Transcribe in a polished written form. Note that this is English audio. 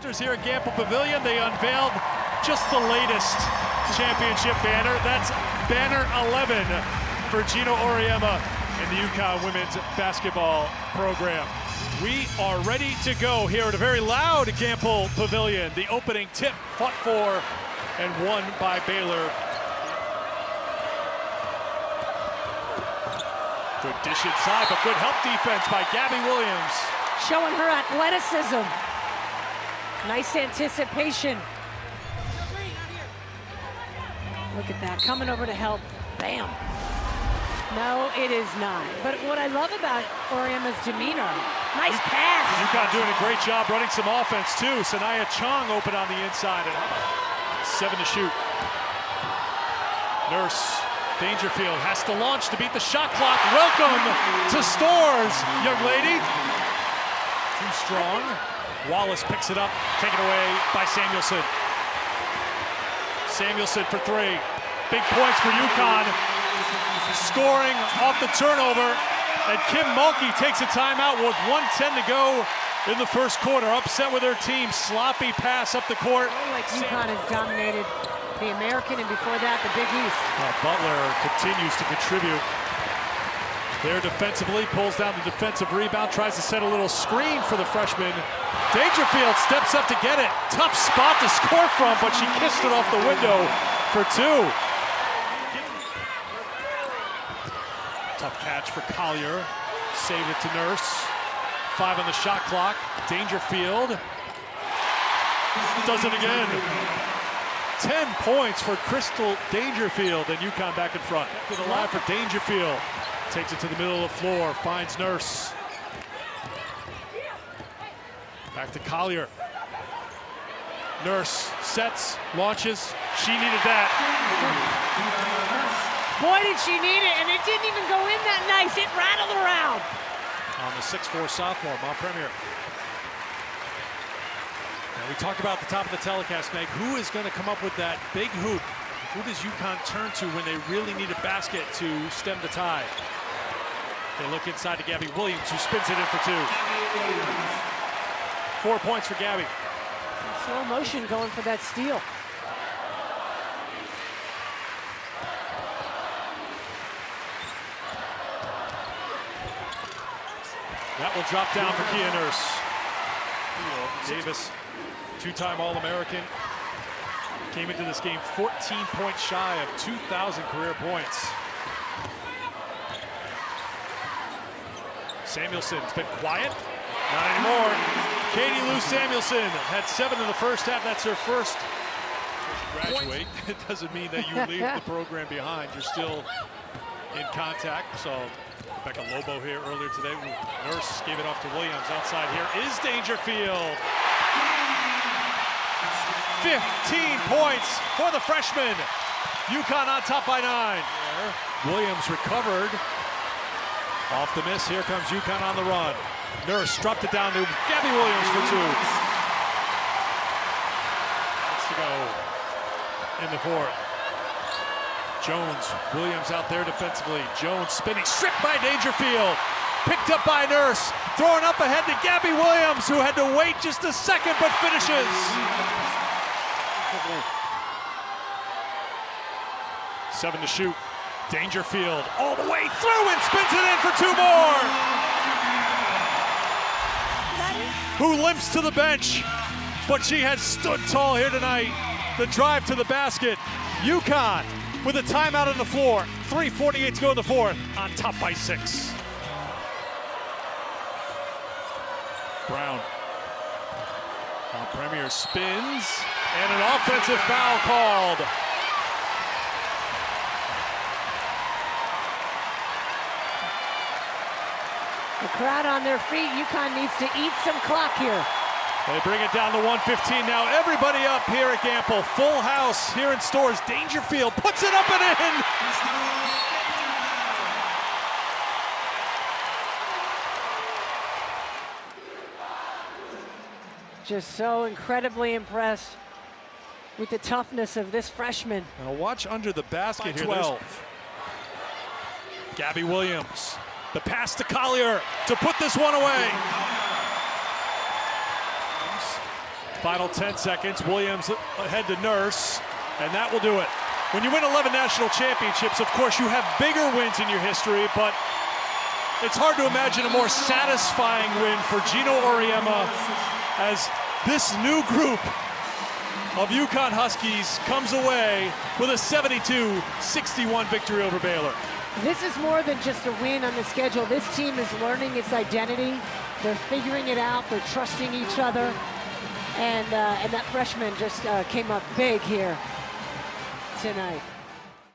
Raptors here at Gampel Pavilion. They unveiled just the latest championship banner. That's banner 11 for Gino Auriemma and the UConn women's basketball program. We are ready to go here at a very loud Gampel Pavilion. The opening tip fought for and won by Baylor. Good dish inside, but good help defense by Gabby Williams. Showing her athleticism. Nice anticipation. Look at that, coming over to help. Bam. No, it is not. But what I love about Auriemma's demeanor, nice pass. UConn doing a great job running some offense too. Sanaya Chong open on the inside. And 7 to shoot. Nurse Dangerfield has to launch to beat the shot clock. Welcome to Stores, young lady. Too strong. Wallace picks it up, taken away by Samuelson. Samuelson for 3. Big points for UConn. Scoring off the turnover. And Kim Mulkey takes a timeout with 1:10 to go in the first quarter. Upset with her team. Sloppy pass up the court. Like UConn has dominated the American and before that the Big East. Butler continues to contribute. There defensively, pulls down the defensive rebound, tries to set a little screen for the freshman. Dangerfield steps up to get it. Tough spot to score from, but she kissed it off the window for 2. Tough catch for Collier. Saved it to Nurse. 5 on the shot clock. Dangerfield does it again. 10 points for Crystal Dangerfield, and UConn back in front. To the line for Dangerfield. Takes it to the middle of the floor, finds Nurse. Back to Collier. Nurse sets, launches. She needed that. Boy, did she need it, and it didn't even go in that nice. It rattled around. On the 6'4 sophomore, Premier. Now we talked about at the top of the telecast, Meg, who is going to come up with that big hoop? Who does UConn turn to when they really need a basket to stem the tide? They look inside to Gabby Williams, who spins it in for 2. 4 points for Gabby. Slow motion going for that steal. That will drop down for Kia Nurse. Davis, 2-time All-American. Came into this game 14 points shy of 2,000 career points. Samuelson's been quiet. Not anymore. Katie Lou Samuelson had 7 in the first half. That's her first. Graduate. It doesn't mean that you leave the program behind. You're still in contact. So Rebecca Lobo here earlier today. Nurse gave it off to Williams. Outside here is Dangerfield. 15 points for the freshman. UConn on top by 9. Williams recovered. Off the miss, here comes UConn on the run. Nurse dropped it down to Gabby Williams for 2. Let's go in the 4th. Jones, Williams out there defensively. Jones spinning, stripped by Dangerfield. Picked up by Nurse, throwing up ahead to Gabby Williams, who had to wait just a second, but finishes. 7 to shoot. Dangerfield all the way through and spins it in for 2 more. Who limps to the bench, but she has stood tall here tonight. The drive to the basket. UConn with a timeout on the floor. 3:48 to go in the 4th, on top by 6. Brown. Premier spins, and an offensive foul called. The crowd on their feet. UConn needs to eat some clock here. They bring it down to 1:15 now. Everybody up here at Gampel. Full house here in Stores. Dangerfield puts it up and in. Just so incredibly impressed with the toughness of this freshman. Now watch under the basket here. 12. Gabby Williams. The pass to Collier to put this one away. Final 10 seconds. Williams ahead to Nurse, and that will do it. When you win 11 national championships, of course, you have bigger wins in your history, but it's hard to imagine a more satisfying win for Gino Auriemma as this new group of UConn Huskies comes away with a 72-61 victory over Baylor. This is more than just a win on the schedule. This team is learning its identity. They're figuring it out. They're trusting each other. And that freshman just came up big here tonight.